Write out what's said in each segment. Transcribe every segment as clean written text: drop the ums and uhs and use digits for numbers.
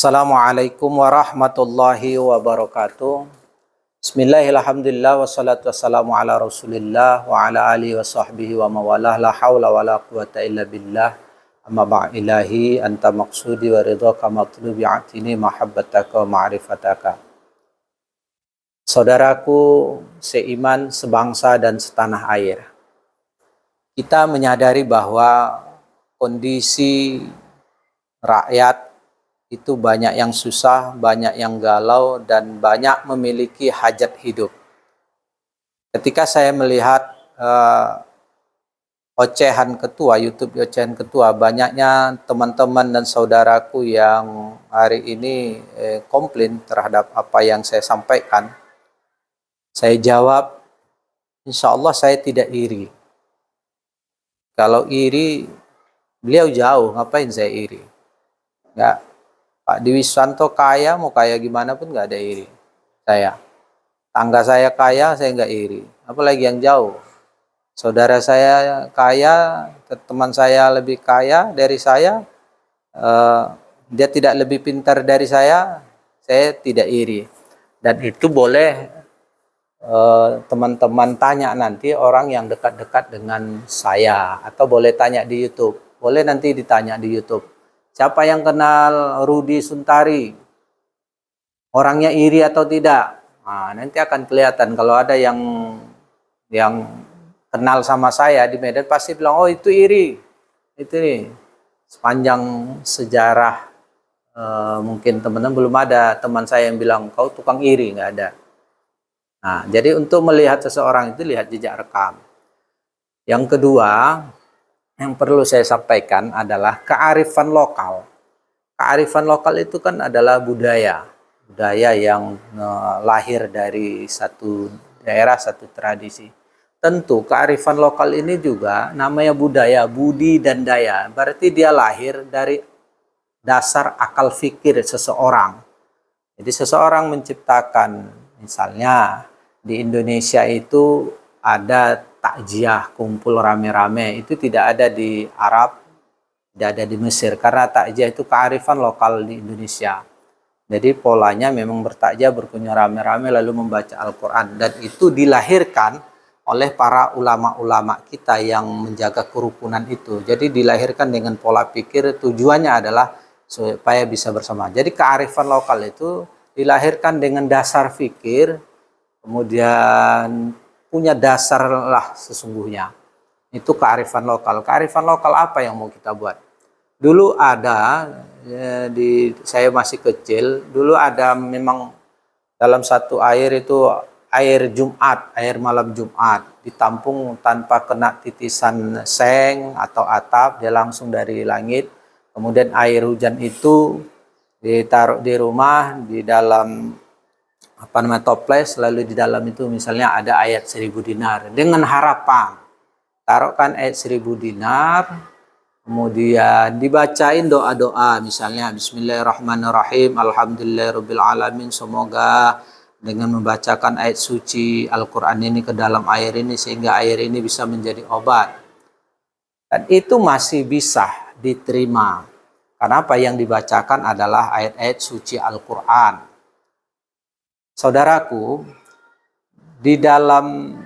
Assalamualaikum warahmatullahi wabarakatuh. Bismillahirrahmanirrahim. Wassalatu wassalamu ala rasulillah wa ala alihi wa sahbihi wa mawalah. La hawla wa la quwata illa billah. Amma ba'ilahi anta maqsudi wa ridhaka matlubi atini mahabbataka wa ma'rifataka. Saudaraku seiman, sebangsa dan setanah air, kita menyadari bahwa kondisi rakyat itu banyak yang susah, banyak yang galau, dan banyak memiliki hajat hidup. Ketika saya melihat ocehan ketua, YouTube ocehan ketua, banyaknya teman-teman dan saudaraku yang hari ini komplain terhadap apa yang saya sampaikan, saya jawab, insya Allah saya tidak iri. Kalau iri, beliau jauh, ngapain saya iri? Enggak. Pak Dewi Susanto kaya, mau kaya gimana pun nggak ada iri. Tangga saya kaya, saya nggak iri. Apalagi yang jauh. Saudara saya kaya, teman saya lebih kaya dari saya, dia tidak lebih pintar dari saya tidak iri. Dan itu boleh teman-teman tanya nanti orang yang dekat-dekat dengan saya, atau boleh tanya di YouTube. Boleh nanti ditanya di YouTube. Siapa yang kenal Rudi Suntari? Orangnya iri atau tidak? Nah, nanti akan kelihatan. Kalau ada yang kenal sama saya di Medan pasti bilang, oh itu iri. Itu nih. Sepanjang sejarah mungkin teman-teman belum ada teman saya yang bilang kau tukang iri, nggak ada. Nah, jadi untuk melihat seseorang itu lihat jejak rekam. Yang kedua, yang perlu saya sampaikan adalah kearifan lokal. Kearifan lokal itu kan adalah budaya yang lahir dari satu daerah, satu tradisi. Tentu kearifan lokal ini juga namanya budaya, budi dan daya. Berarti dia lahir dari dasar akal fikir seseorang. Jadi seseorang menciptakan, misalnya di Indonesia itu ada takjiah, kumpul rame-rame, itu tidak ada di Arab, tidak ada di Mesir, karena takjiah itu kearifan lokal di Indonesia. Jadi polanya memang bertakjiah, berkunjung rame-rame lalu membaca Al-Quran, dan itu dilahirkan oleh para ulama-ulama kita yang menjaga kerukunan itu. Jadi dilahirkan dengan pola pikir, tujuannya adalah supaya bisa bersama. Jadi kearifan lokal itu dilahirkan dengan dasar fikir, kemudian punya dasar lah sesungguhnya. Itu kearifan lokal. Kearifan lokal apa yang mau kita buat? Dulu ada, saya masih kecil, dulu ada memang dalam satu air itu air Jumat, air malam Jumat, ditampung tanpa kena titisan seng atau atap, dia langsung dari langit. Kemudian air hujan itu ditaruh di rumah, di dalam toples, lalu di dalam itu misalnya ada ayat 1000 dinar dengan harapan taruhkan ayat 1000 dinar, kemudian dibacain doa-doa, misalnya bismillahirrahmanirrahim, alhamdulillahirabbil alamin, semoga dengan membacakan ayat suci Al-Quran ini ke dalam air ini sehingga air ini bisa menjadi obat. Dan itu masih bisa diterima karena apa yang dibacakan adalah ayat-ayat suci Al-Quran. Saudaraku, di dalam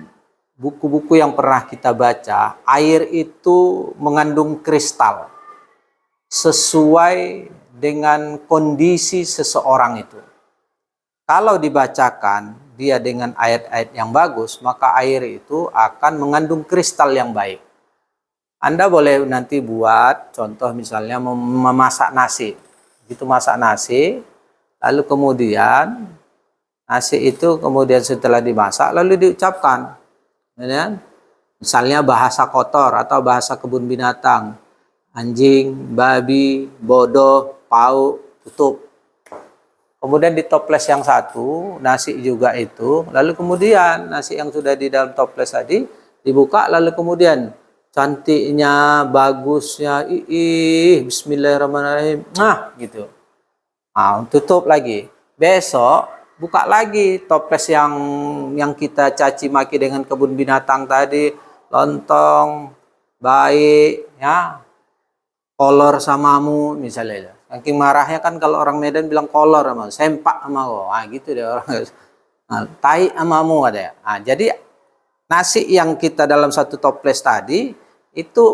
buku-buku yang pernah kita baca, air itu mengandung kristal sesuai dengan kondisi seseorang itu. Kalau dibacakan dia dengan ayat-ayat yang bagus, maka air itu akan mengandung kristal yang baik. Anda boleh nanti buat contoh, misalnya memasak nasi. Gitu masak nasi, lalu kemudian nasi itu kemudian setelah dimasak lalu diucapkan, ya, misalnya bahasa kotor atau bahasa kebun binatang, anjing, babi, bodoh, pauk, tutup. Kemudian di toples yang satu nasi juga itu, lalu kemudian nasi yang sudah di dalam toples tadi dibuka, lalu kemudian cantiknya, bagusnya, bismillahirrahmanirrahim, gitu. Tutup lagi. Besok buka lagi toples yang kita caci maki dengan kebun binatang tadi, lontong, baik, ya, kolor samamu misalnya. Saking marahnya kan kalau orang Medan bilang kolor sama, sempak sama kau. Ah gitu deh orang. Nah, tai amamu ada ya. Nah, jadi nasi yang kita dalam satu toples tadi itu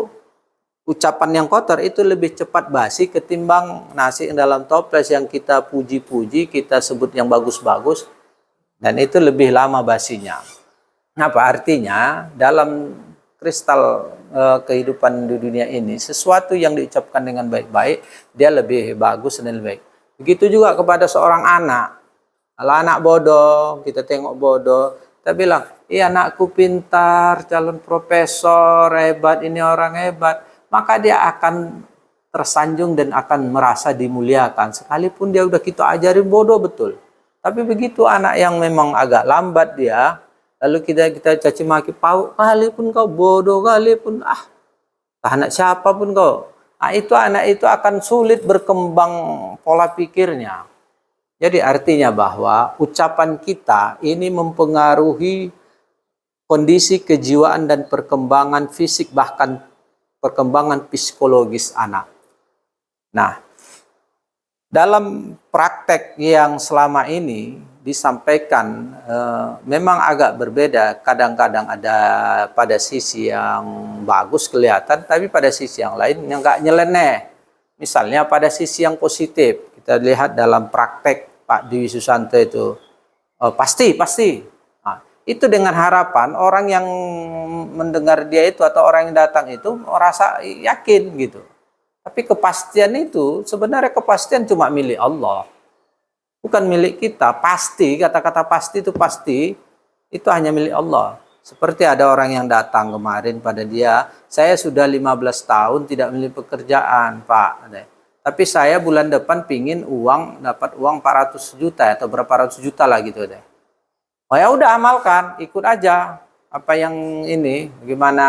ucapan yang kotor itu lebih cepat basi ketimbang nasi yang dalam toples yang kita puji-puji, kita sebut yang bagus-bagus, dan itu lebih lama basinya. Apa artinya? Dalam kristal kehidupan di dunia ini, sesuatu yang diucapkan dengan baik-baik, dia lebih bagus dan lebih baik. Begitu juga kepada seorang anak. Kalau anak bodoh, kita tengok bodoh, kita bilang, iya anakku pintar, calon profesor, hebat, ini orang hebat. Maka dia akan tersanjung dan akan merasa dimuliakan. Sekalipun dia udah kita ajarin bodoh betul. Tapi begitu anak yang memang agak lambat dia, lalu kita caci maki, pau kali pun kau, bodoh kali pun, anak siapa pun kau. Nah, itu anak itu akan sulit berkembang pola pikirnya. Jadi artinya bahwa ucapan kita ini mempengaruhi kondisi kejiwaan dan perkembangan fisik, bahkan perkembangan psikologis anak. Nah, dalam praktek yang selama ini disampaikan memang agak berbeda. Kadang-kadang ada pada sisi yang bagus kelihatan, tapi pada sisi yang lain yang nggak nyeleneh. Misalnya pada sisi yang positif, kita lihat dalam praktek Pak Dwi Susanto itu, pasti. Nah, itu dengan harapan orang yang mendengar dia itu atau orang yang datang itu merasa yakin gitu. Tapi kepastian itu, sebenarnya kepastian cuma milik Allah. Bukan milik kita. Pasti, kata-kata pasti itu hanya milik Allah. Seperti ada orang yang datang kemarin pada dia, saya sudah 15 tahun tidak memiliki pekerjaan, Pak. Tapi saya bulan depan pingin dapat uang 400 juta atau berapa ratus juta lah gitu deh. Oh ya udah, amalkan, ikut aja. Apa yang ini, gimana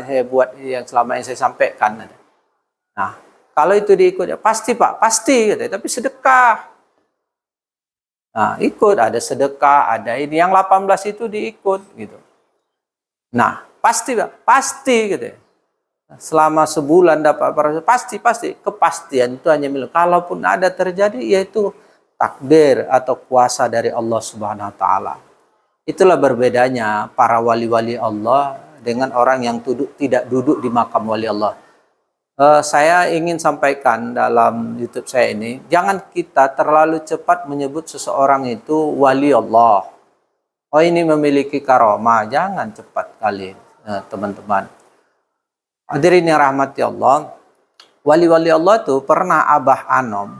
saya buat yang selama ini saya sampaikan. Nah, kalau itu diikut, ya pasti Pak, pasti. Tapi sedekah. Nah, ikut, ada sedekah, ada ini. Yang 18 itu diikut. Gitu. Nah, pasti Pak, pasti. Gitu. Selama sebulan dapat pasti. Kepastian itu hanya milik. Kalaupun ada terjadi, yaitu takdir atau kuasa dari Allah Subhanahu Wa Taala. Itulah berbedanya para wali-wali Allah dengan orang yang tidak duduk di makam wali Allah. Saya ingin sampaikan dalam YouTube saya ini, jangan kita terlalu cepat menyebut seseorang itu wali Allah. Oh ini memiliki karomah, jangan cepat kali teman-teman. Hadirin yang rahmati Allah, wali-wali Allah itu pernah Abah Anom,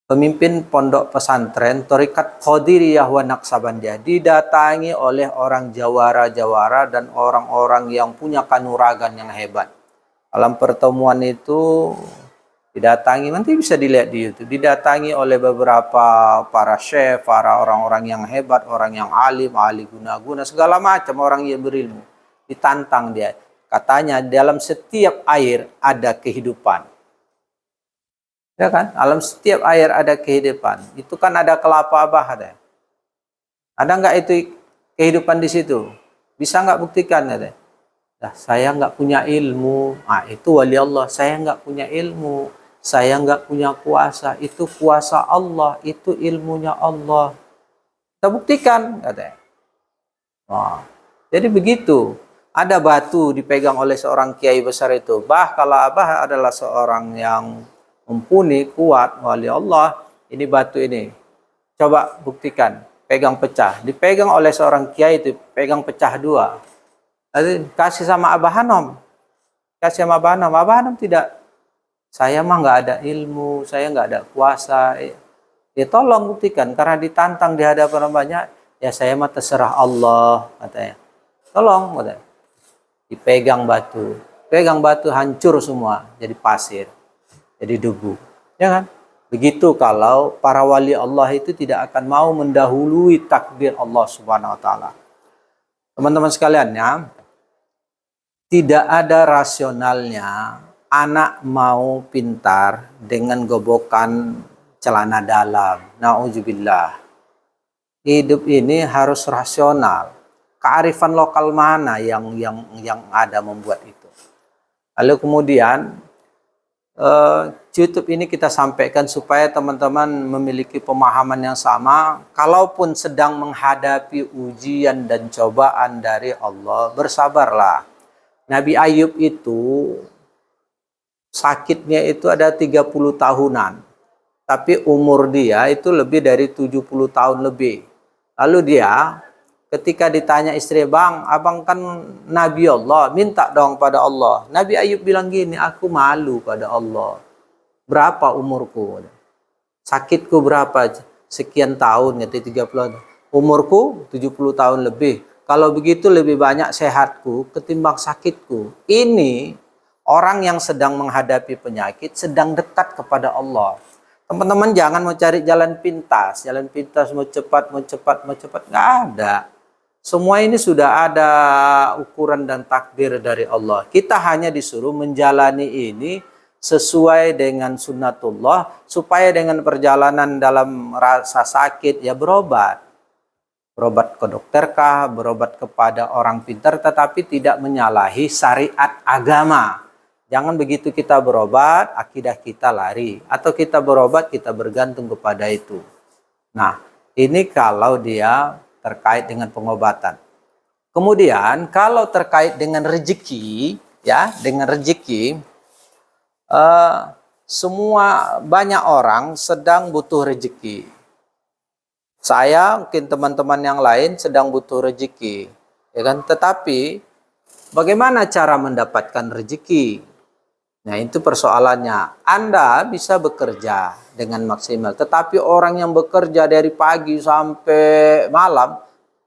pemimpin pondok pesantren Thariqat Qadiriyah wa Naqsabandiyah, didatangi oleh orang jawara-jawara dan orang-orang yang punya kanuragan yang hebat. Dalam pertemuan itu didatangi, nanti bisa dilihat di YouTube, didatangi oleh beberapa para syekh, para orang-orang yang hebat, orang yang alim, ahli guna-guna, segala macam orang yang berilmu. Ditantang dia. Katanya dalam setiap air ada kehidupan. Ya kan? Dalam setiap air ada kehidupan. Itu kan ada kelapa Abah ada. Ada nggak itu kehidupan di situ? Bisa nggak buktikan ada? Nah, saya nggak punya ilmu. Itu wali Allah. Saya nggak punya ilmu. Saya nggak punya kuasa. Itu kuasa Allah. Itu ilmunya Allah. Kita buktikan katanya. Jadi begitu. Ada batu dipegang oleh seorang kiai besar itu. Kalau Abah adalah seorang yang mumpuni, kuat, wali Allah, ini batu ini. Coba buktikan, pegang pecah. Dipegang oleh seorang kiai itu, pegang pecah dua. Lalu kasih sama Abah Anom. Kasih sama Abah Anom. Abah Anom tidak, saya mah nggak ada ilmu, saya nggak ada kuasa. Ya tolong buktikan, karena ditantang di hadapan banyak, ya saya mah terserah Allah, katanya. Tolong, katanya. Dipegang batu. Pegang batu hancur semua, jadi pasir. Jadi debu, ya kan? Begitu kalau para wali Allah itu tidak akan mau mendahului takdir Allah Subhanahu Wa Taala. Teman-teman sekalian ya, tidak ada rasionalnya anak mau pintar dengan gobokan celana dalam. Nauzubillah. Hidup ini harus rasional. Kearifan lokal mana yang ada membuat itu? Lalu kemudian YouTube ini kita sampaikan supaya teman-teman memiliki pemahaman yang sama. Kalaupun sedang menghadapi ujian dan cobaan dari Allah, bersabarlah. Nabi Ayub itu sakitnya itu ada 30 tahunan. Tapi umur dia itu lebih dari 70 tahun lebih. Lalu dia ketika ditanya istri, "Bang, abang kan Nabi Allah, minta dong pada Allah." Nabi Ayub bilang gini, "Aku malu pada Allah. Berapa umurku? Sakitku berapa? Sekian tahun, gitu, 30 tahun. Umurku 70 tahun lebih. Kalau begitu lebih banyak sehatku ketimbang sakitku." Ini orang yang sedang menghadapi penyakit, sedang dekat kepada Allah. Teman-teman jangan mau cari jalan pintas mau cepat, nggak ada. Semua ini sudah ada ukuran dan takdir dari Allah. Kita hanya disuruh menjalani ini sesuai dengan sunnatullah, supaya dengan perjalanan dalam rasa sakit ya berobat. Berobat ke dokter kah, berobat kepada orang pintar, tetapi tidak menyalahi syariat agama. Jangan begitu kita berobat, akidah kita lari. Atau kita berobat, kita bergantung kepada itu. Nah, ini kalau dia terkait dengan pengobatan. Kemudian, kalau terkait dengan rezeki, ya, dengan rezeki, semua banyak orang sedang butuh rezeki. Saya, mungkin teman-teman yang lain sedang butuh rezeki, ya kan? Tetapi, bagaimana cara mendapatkan rezeki? Nah, itu persoalannya. Anda bisa bekerja dengan maksimal. Tetapi orang yang bekerja dari pagi sampai malam,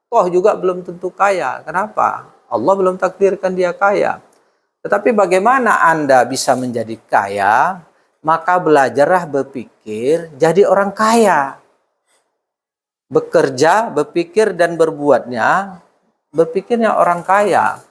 toh juga belum tentu kaya. Kenapa? Allah belum takdirkan dia kaya. Tetapi bagaimana Anda bisa menjadi kaya? Maka belajarlah berpikir jadi orang kaya. Bekerja, berpikir, dan berpikirnya orang kaya.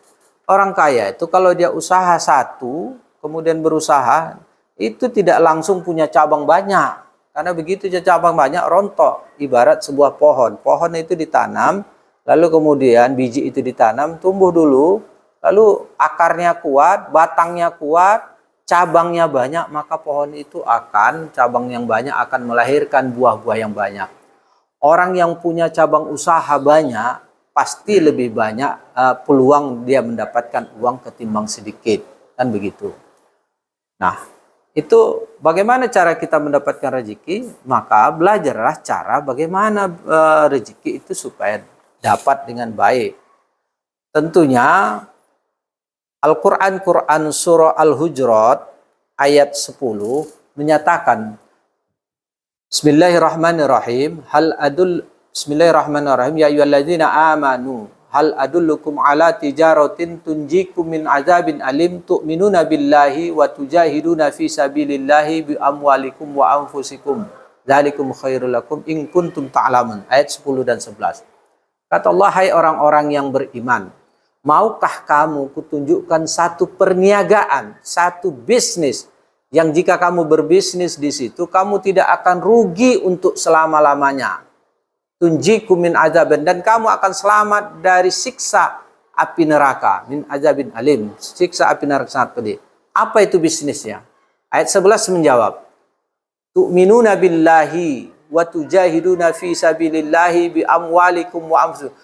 Orang kaya itu kalau dia usaha satu, kemudian berusaha, itu tidak langsung punya cabang banyak. Karena begitu cabang banyak, rontok. Ibarat sebuah pohon. Pohon itu ditanam, lalu kemudian biji itu ditanam, tumbuh dulu, lalu akarnya kuat, batangnya kuat, cabangnya banyak, maka pohon itu cabang yang banyak akan melahirkan buah-buah yang banyak. Orang yang punya cabang usaha banyak, pasti lebih banyak peluang dia mendapatkan uang ketimbang sedikit. Kan begitu. Nah, itu bagaimana cara kita mendapatkan rezeki? Maka belajarlah cara bagaimana rezeki itu supaya dapat dengan baik. Tentunya Al-Quran surah Al-Hujurat ayat 10 menyatakan, Bismillahirrahmanirrahim, Bismillahirrahmanirrahim, ya ayyuhalladzina amanu hal adullukum ala tijaratin tunjikum min azabin alim tu'minuna billahi wa tujahiduna fi sabilillahi bi amwalikum wa anfusikum dzalikum khairul lakum in kuntum ta'lamun. Ayat 10 dan 11. Kata Allah, hai orang-orang yang beriman, maukah kamu kutunjukkan satu perniagaan, satu bisnis yang jika kamu berbisnis di situ kamu tidak akan rugi untuk selama-lamanya. Tunjikum min azabin, dan kamu akan selamat dari siksa api neraka, min azabin alim, siksa api neraka sangat pedih. Apa itu bisnisnya? Ayat 11 menjawab, tu'minuna billahi wa tujahiduna fi sabilillahi bi amwalikum wa anfusikum.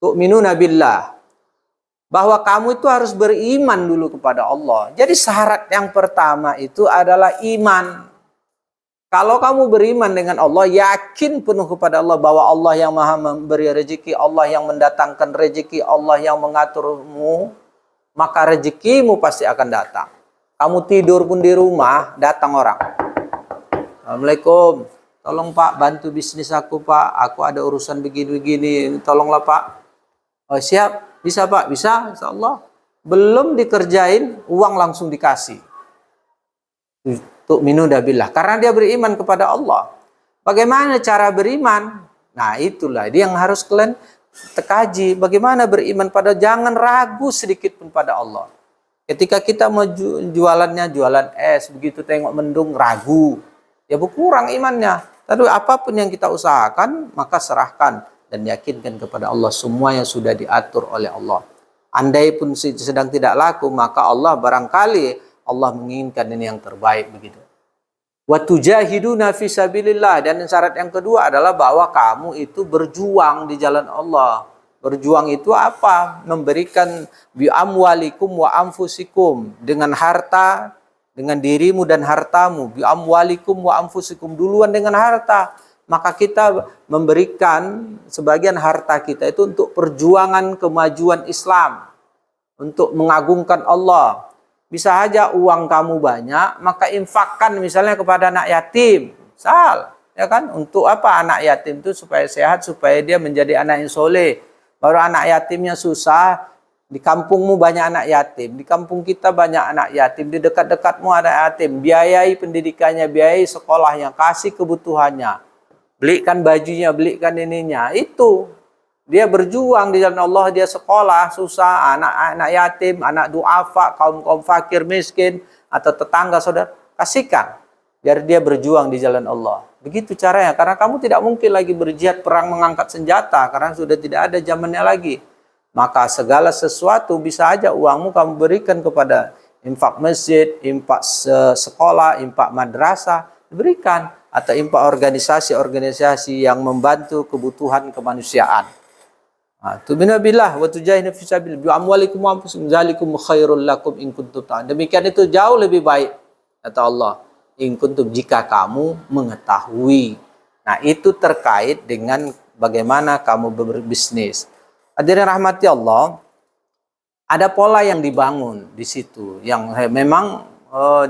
Tu'minuna billah, bahwa kamu itu harus beriman dulu kepada Allah. Jadi syarat yang pertama itu adalah iman. Kalau kamu beriman dengan Allah, yakin penuh kepada Allah bahwa Allah yang maha memberi rezeki, Allah yang mendatangkan rezeki, Allah yang mengaturmu, maka rezekimu pasti akan datang. Kamu tidur pun di rumah, datang orang. Assalamualaikum, tolong Pak bantu bisnis aku Pak, aku ada urusan begini-begini, tolonglah Pak. Oh siap. Bisa Pak? Bisa, insya Allah. Belum dikerjain, uang langsung dikasih. Tu'minuna billah. Karena dia beriman kepada Allah. Bagaimana cara beriman? Nah itulah dia yang harus kalian kaji. Bagaimana beriman pada, jangan ragu sedikit pun pada Allah. Ketika kita mau jualannya, jualan es, begitu tengok mendung, ragu. Ya berkurang imannya. Tapi apapun yang kita usahakan, maka serahkan. Dan yakinkan kepada Allah semua yang sudah diatur oleh Allah. Andai pun sedang tidak laku, maka Allah barangkali Allah menginginkan ini yang terbaik begitu. Wa tujahiduna fi sabilillah, dan syarat yang kedua adalah bahwa kamu itu berjuang di jalan Allah. Berjuang itu apa? Memberikan bi amwalikum wa anfusikum, dengan harta, dengan dirimu dan hartamu. Bi amwalikum wa anfusikum, duluan dengan harta. Maka kita memberikan sebagian harta kita itu untuk perjuangan kemajuan Islam, untuk mengagungkan Allah. Bisa aja uang kamu banyak, maka infakkan misalnya kepada anak yatim. Misal, ya kan? Untuk apa anak yatim itu? Supaya sehat, supaya dia menjadi anak yang soleh. Baru anak yatimnya susah, di kampungmu banyak anak yatim, di kampung kita banyak anak yatim, di dekat-dekatmu ada yatim, biayai pendidikannya, biayai sekolahnya, kasih kebutuhannya, belikan bajunya, belikan ininya. Itu dia berjuang di jalan Allah, dia sekolah susah, anak-anak yatim, anak duafa, kaum fakir miskin, atau tetangga saudara, kasihkan biar dia berjuang di jalan Allah. Begitu caranya, karena kamu tidak mungkin lagi berjihad perang mengangkat senjata, karena sudah tidak ada zamannya lagi. Maka segala sesuatu bisa aja uangmu kamu berikan kepada infak masjid, infak sekolah, infak madrasah, diberikan, atau infak organisasi-organisasi yang membantu kebutuhan kemanusiaan. Tu'minu wa tujahiduna fi sabilillah bi amwalikum wa anfusikum dzalikum khairul lakum in kuntum ta'lamun. Demikian itu jauh lebih baik kata Allah, in kuntum, jika kamu mengetahui. Nah, itu terkait dengan bagaimana kamu berbisnis. Hadirin rahmati Allah, ada pola yang dibangun di situ yang memang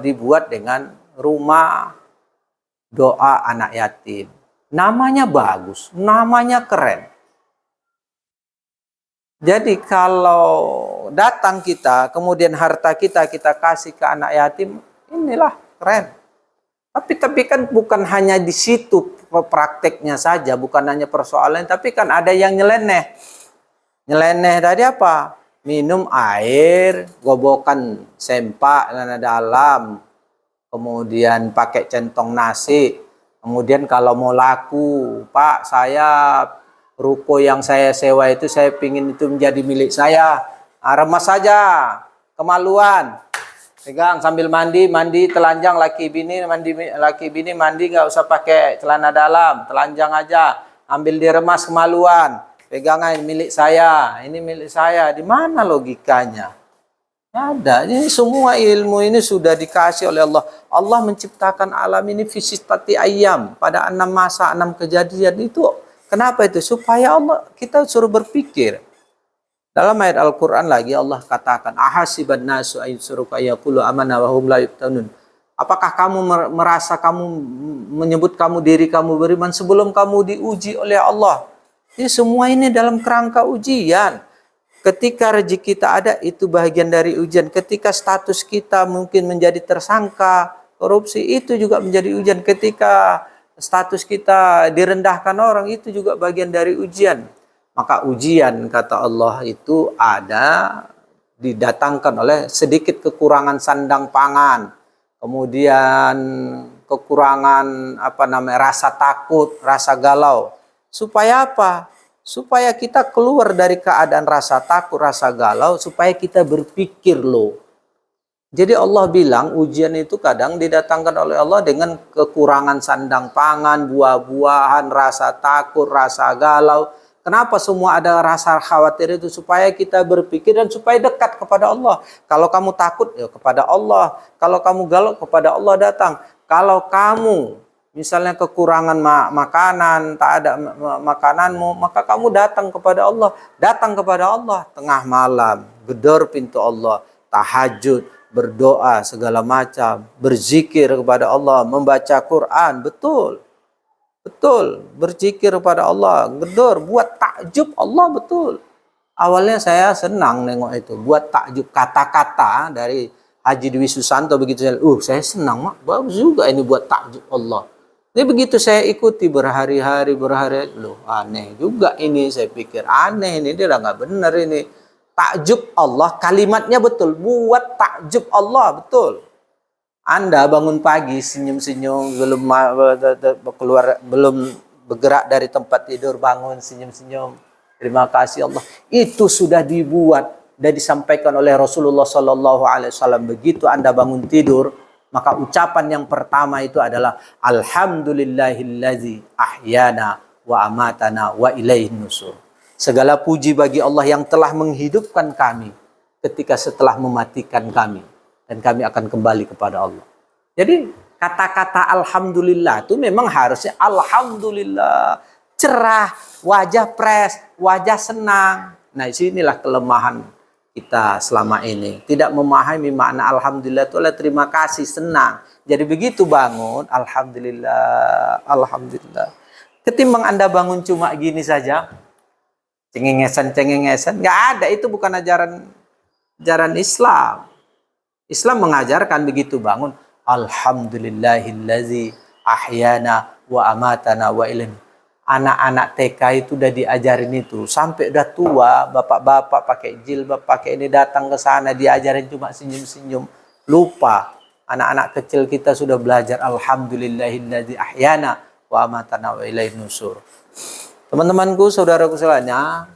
dibuat dengan rumah doa anak yatim. Namanya bagus, namanya keren. Jadi kalau datang kita, kemudian harta kita kasih ke anak yatim, inilah keren. Tapi kan bukan hanya di situ prakteknya saja, bukan hanya persoalan, tapi kan ada yang nyeleneh. Nyeleneh tadi apa? Minum air, gobokan sempak celana dalam, kemudian pakai centong nasi, kemudian kalau mau laku, Pak, saya ruko yang saya sewa itu saya pingin itu menjadi milik saya. Remas saja, kemaluan. Pegang sambil mandi telanjang laki bini mandi nggak usah pakai celana dalam, telanjang aja. Ambil diremas kemaluan. Pegangan milik saya, ini milik saya. Di mana logikanya? Ada. Ini semua ilmu ini sudah dikasih oleh Allah. Allah menciptakan alam ini fi sittati ayyam, pada 6 masa, 6 kejadian itu. Kenapa itu? Supaya Allah, kita suruh berpikir. Dalam ayat Al-Quran lagi Allah katakan, ahasiban nasu ayyusruka yaqulu amanna wa hum la yuftanun. Apakah kamu merasa menyebut diri kamu beriman sebelum kamu diuji oleh Allah? Ini semua ini dalam kerangka ujian. Ketika rezeki kita ada, itu bagian dari ujian. Ketika status kita mungkin menjadi tersangka korupsi, itu juga menjadi ujian. Ketika status kita direndahkan orang, itu juga bagian dari ujian. Maka ujian, kata Allah, itu ada didatangkan oleh sedikit kekurangan sandang pangan, kemudian kekurangan rasa takut, rasa galau. Supaya apa? Supaya kita keluar dari keadaan rasa takut, rasa galau, supaya kita berpikir loh. Jadi Allah bilang ujian itu kadang didatangkan oleh Allah dengan kekurangan sandang pangan, buah-buahan, rasa takut, rasa galau. Kenapa semua ada rasa khawatir itu? Supaya kita berpikir dan supaya dekat kepada Allah. Kalau kamu takut, ya kepada Allah. Kalau kamu galau, kepada Allah datang. Kalau kamu misalnya kekurangan makanan, tak ada makananmu, maka kamu datang kepada Allah. Datang kepada Allah tengah malam, gedor pintu Allah, tahajud, berdoa segala macam, berzikir kepada Allah, membaca Quran, betul, berzikir kepada Allah, gedor, buat takjub Allah, betul. Awalnya saya senang nengok itu, buat takjub kata-kata dari Haji Dwi Susanto begitu saya senang, mak, bagus juga ini buat takjub Allah. Ini begitu saya ikuti berhari-hari, loh aneh juga ini, saya pikir aneh ini, dia udah nggak benar ini. Takjub Allah, kalimatnya betul, buat takjub Allah, betul. Anda bangun pagi senyum-senyum, belum bergerak dari tempat tidur, bangun senyum-senyum, terima kasih Allah. Itu sudah dibuat dan disampaikan oleh Rasulullah Sallallahu Alaihi Wasallam. Begitu Anda bangun tidur, maka ucapan yang pertama itu adalah Alhamdulillahillazi ahyana wa amatana wa ilaihin nusur. Segala puji bagi Allah yang telah menghidupkan kami ketika setelah mematikan kami, dan kami akan kembali kepada Allah. Jadi kata-kata Alhamdulillah itu memang harusnya Alhamdulillah, cerah, wajah fresh, wajah senang. Nah, disinilah kelemahan kita selama ini. Tidak memahami makna Alhamdulillah itu adalah terima kasih, senang. Jadi begitu bangun, Alhamdulillah, Alhamdulillah. Ketimbang Anda bangun cuma gini saja, cengengesan, nggak ada. Itu bukan ajaran Islam. Islam mengajarkan begitu bangun, Alhamdulillahillazi ahyana wa amatana wa ilaihi. Anak-anak TK itu udah diajarin itu. Sampai udah tua, bapak-bapak pakai jilbab, pakai ini datang ke sana, diajarin cuma senyum-senyum. Lupa. Anak-anak kecil kita sudah belajar Alhamdulillahillazi ahyana wa amatana wa ilaihin nusur. Teman-temanku, saudaraku sekalian,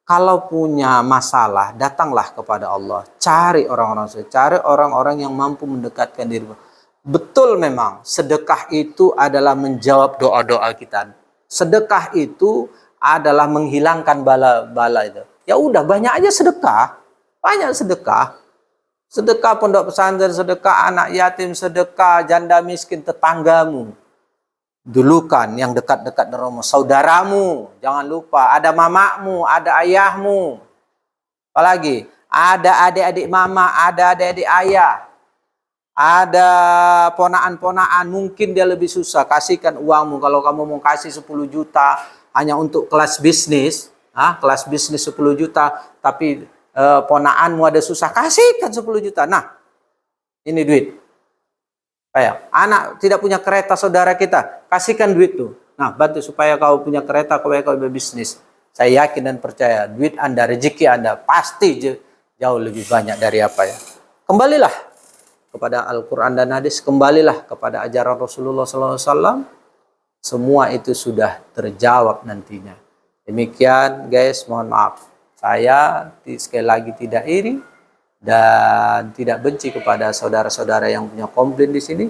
kalau punya masalah, datanglah kepada Allah. Cari orang-orang yang mampu mendekatkan diri. Betul memang, sedekah itu adalah menjawab doa-doa kita. Sedekah itu adalah menghilangkan bala-bala itu. Ya udah, banyak aja sedekah. Banyak sedekah. Sedekah pondok pesantren, sedekah anak yatim, sedekah janda miskin, tetanggamu. Dulu kan yang dekat-dekat rumah, saudaramu, jangan lupa, ada mamamu, ada ayahmu. Apalagi, ada adik-adik mama, ada adik-adik ayah. Ada ponaan-ponaan, mungkin dia lebih susah, kasihkan uangmu. Kalau kamu mau kasih 10 juta hanya untuk kelas bisnis, kelas bisnis 10 juta, tapi ponaanmu ada susah, kasihkan 10 juta. Nah, ini duit. Kayak anak tidak punya kereta saudara kita, kasihkan duit tuh. Nah, bantu supaya kau punya kereta, supaya kau berbisnis. Saya yakin dan percaya, duit Anda, rezeki Anda pasti jauh lebih banyak dari apa ya. Kembalilah kepada Al-Quran dan hadis, kembalilah kepada ajaran Rasulullah SAW. Semua itu sudah terjawab nantinya. Demikian guys, mohon maaf. Saya sekali lagi tidak iri dan tidak benci kepada saudara-saudara yang punya komplain di sini.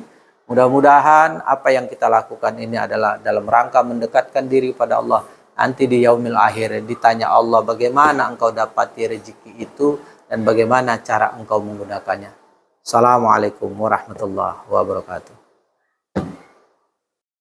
Mudah-mudahan apa yang kita lakukan ini adalah dalam rangka mendekatkan diri pada Allah. Nanti di yaumil akhir ditanya Allah bagaimana engkau dapati rezeki itu dan bagaimana cara engkau menggunakannya. Assalamualaikum warahmatullahi wabarakatuh.